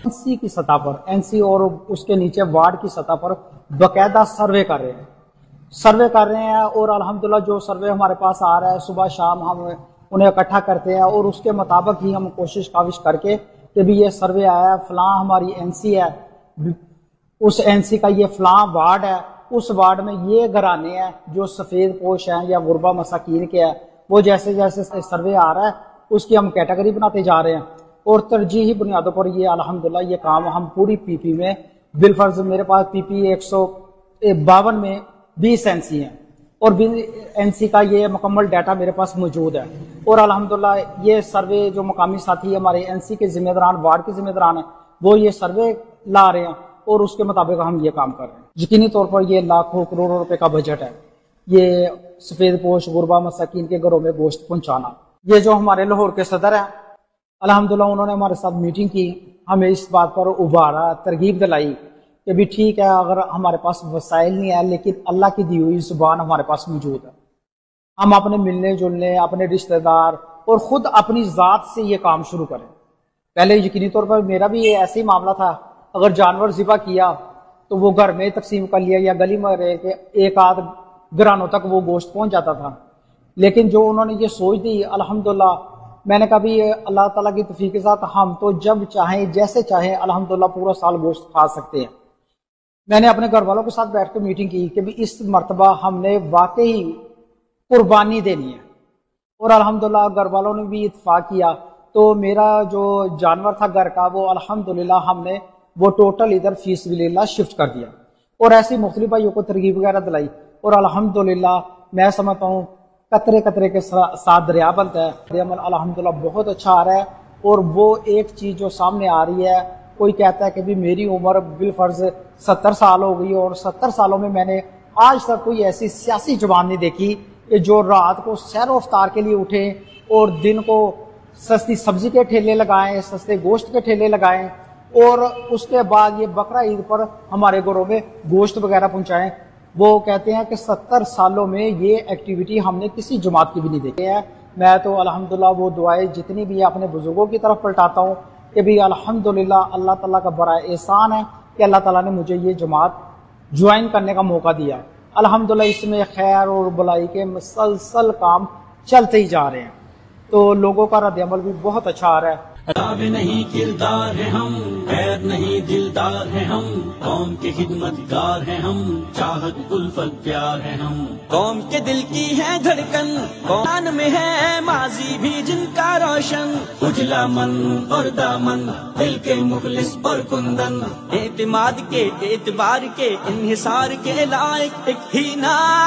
NC کی سطح پر NC اور اس کے نیچے وارڈ کی سطح پر باقاعدہ سروے کر رہے ہیں اور الحمدللہ جو سروے ہمارے پاس آ رہا ہے صبح شام ہم انہیں اکٹھا کرتے ہیں اور اس کے مطابق ہی ہم کوشش کاوش کر کے کہ بھی یہ سروے آیا ہے فلاں ہماری NC ہے، اس NC کا یہ فلاں وارڈ ہے، اس وارڈ میں یہ گھرانے ہیں جو سفید پوش ہیں یا غربا مساکین کے ہیں، وہ جیسے جیسے سروے آ رہا ہے اس کی ہم کیٹیگری بناتے جا رہے ہیں اور ترجیحی بنیادوں پر یہ الحمدللہ یہ کام ہم پوری PP میں بالفرض میرے پاس PP 152 میں 20 NC ہیں اور NC کا یہ مکمل ڈیٹا میرے پاس موجود ہے اور الحمدللہ یہ سروے جو مقامی ساتھی ہمارے NC کے ذمہ داران وارڈ کے ذمہ داران ہیں وہ یہ سروے لا رہے ہیں اور اس کے مطابق ہم یہ کام کر رہے ہیں۔ یقینی طور پر یہ لاکھوں کروڑوں روپے کا بجٹ ہے یہ سفید پوش غربا مساکین کے گھروں میں گوشت پہنچانا۔ یہ جو ہمارے لاہور کے صدر ہیں الحمدللہ انہوں نے ہمارے ساتھ میٹنگ کی، ہمیں اس بات پر ابھارا، ترغیب دلائی کہ بھی ٹھیک ہے اگر ہمارے پاس وسائل نہیں ہے لیکن اللہ کی دی ہوئی زبان ہمارے پاس موجود ہے، ہم اپنے ملنے جلنے اپنے رشتہ دار اور خود اپنی ذات سے یہ کام شروع کریں۔ پہلے یقینی طور پر میرا بھی یہ ایسے ہی معاملہ تھا، اگر جانور ذبح کیا تو وہ گھر میں تقسیم کر لیا یا گلی میں رہ کے ایک آدھ گرانوں تک وہ گوشت پہنچ جاتا تھا، لیکن جو انہوں نے یہ سوچ دی الحمدللہ میں نے کبھی اللہ تعالیٰ کی توفیق کے ساتھ ہم تو جب چاہیں جیسے چاہیں الحمدللہ پورا سال گوشت کھا سکتے ہیں۔ میں نے اپنے گھر والوں کے ساتھ بیٹھ کے میٹنگ کی کہ بھی اس مرتبہ ہم نے واقعی قربانی دینی ہے اور الحمدللہ گھر والوں نے بھی اتفاق کیا، تو میرا جو جانور تھا گھر کا وہ الحمدللہ ہم نے وہ ٹوٹل ادھر فی سبیل اللہ شفٹ کر دیا اور ایسی مختلف بھائیوں کو ترغیب وغیرہ دلائی اور الحمدللہ میں سمجھتا ہوں قطرے قطرے کے ساتھ دریا بنتا ہے، عمل الحمدللہ بہت اچھا آ رہا ہے۔ اور وہ ایک چیز جو سامنے آ رہی ہے، کوئی کہتا ہے کہ بھی میری عمر بالفرض 70 سال ہو گئی اور 70 سالوں میں نے آج تک کوئی ایسی سیاسی جوان نہیں دیکھی کہ جو رات کو سیر و افطار کے لیے اٹھیں اور دن کو سستی سبزی کے ٹھیلے لگائیں، سستے گوشت کے ٹھیلے لگائیں اور اس کے بعد یہ بقرہ عید پر ہمارے گھروں میں گوشت وغیرہ پہنچائیں۔ وہ کہتے ہیں کہ 70 سالوں میں یہ ایکٹیویٹی ہم نے کسی جماعت کی بھی نہیں دیکھی ہے۔ میں تو الحمدللہ وہ دعائیں جتنی بھی اپنے بزرگوں کی طرف پلٹاتا ہوں کہ بھی الحمدللہ اللہ تعالیٰ کا بڑا احسان ہے کہ اللہ تعالیٰ نے مجھے یہ جماعت جوائن کرنے کا موقع دیا ہے۔ الحمدللہ اس میں خیر اور بلائی کے مسلسل کام چلتے ہی جا رہے ہیں، تو لوگوں کا رد عمل بھی بہت اچھا آ رہا ہے۔ کتاب نہیں کردار ہیں ہم، غیر نہیں دلدار ہیں ہم، قوم کے خدمتگار ہیں ہم، چاہت الفت پیار ہیں ہم، قوم کے دل کی ہے دھڑکن، قرآن میں ہے ماضی بھی جن کا روشن، اجلا من اور دامن دل کے مخلص پر کندن، اعتماد کے اعتبار کے انحصار کے لائق ایک ہی نام